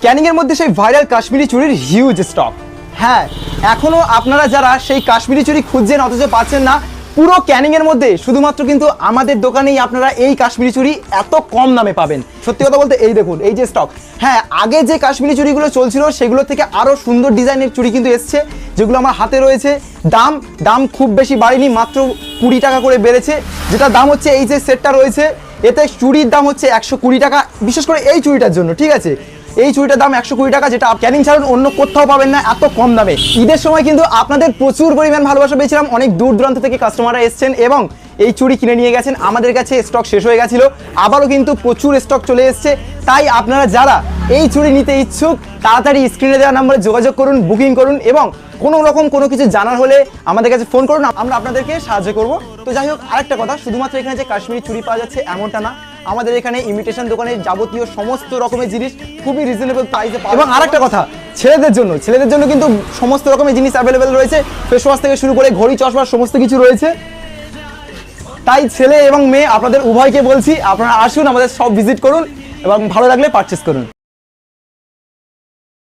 ক্যানিং এর মধ্যে সেই ভাইরাল কাশ্মীরি চুড়ির হিউজ স্টক। হ্যাঁ, এখনো আপনারা যারা সেই কাশ্মীরি চুড়ি খুঁজছেন অথচ পাচ্ছেন না, পুরো ক্যানিং এর মধ্যে শুধুমাত্র কিন্তু আমাদের দোকানেই আপনারা এই কাশ্মীরি চুড়ি এত কম দামে পাবেন। সত্যি কথা বলতে এই দেখুন, এই যে স্টক। হ্যাঁ, আগে যে কাশ্মীরি চুড়িগুলো চলছিল সেগুলো থেকে আরো সুন্দর ডিজাইনের চুড়ি কিন্তু এসছে, যেগুলো আমার হাতে রয়েছে। দাম খুব বেশি বাড়েনি, মাত্র 20 টাকা করে বেড়েছে। যেটা দাম হচ্ছে, এই যে সেটটা রয়েছে এতে চুড়ির দাম হচ্ছে 120 টাকা, বিশেষ করে এই চুড়িটার জন্য। ঠিক আছে, এই চুড়িটার দাম 120 টাকা, যেটা ক্যানিং ছাড়ুন অন্য কোথাও পাবেন না এত কম দামে। ঈদের সময় কিন্তু আপনাদের প্রচুর পরিমাণ ভালোবাসা পেয়েছিলাম, অনেক দূর দূরান্ত থেকে কাস্টমাররা এসেছেন এবং এই চুড়ি কিনে নিয়ে গেছেন। আমাদের কাছে স্টক শেষ হয়ে গেছিল, আবারও কিন্তু প্রচুর স্টক চলে এসছে। তাই আপনারা যারা এই চুড়ি নিতে ইচ্ছুক তাড়াতাড়ি স্ক্রিনে দেওয়া নম্বরে যোগাযোগ করুন, বুকিং করুন এবং কোনো রকম কোনো কিছু জানার হলে আমাদের কাছে ফোন করুন, আমরা আপনাদেরকে সাহায্য করব। তো যাই হোক, আরেকটা কথা, শুধুমাত্র এখানে যে কাশ্মীরি চুড়ি পাওয়া যাচ্ছে এমনটা না, আমাদের এখানে ইমিটেশন দোকানে যাবতীয় সমস্ত রকমের জিনিস খুবই রিজনেবল প্রাইসে পাওয়া। এবং আরেকটা কথা, ছেলেদের জন্য কিন্তু সমস্ত রকমের জিনিস অ্যাভেলেবেল রয়েছে। ফেস ওয়াশ থেকে শুরু করে ঘড়ি, চশমা সমস্ত কিছু রয়েছে। তাই ছেলে এবং মেয়ে আপনাদের উভয়কে বলছি, আপনারা আসুন, আমাদের সব ভিজিট করুন এবং ভালো লাগলে পারচেস করুন।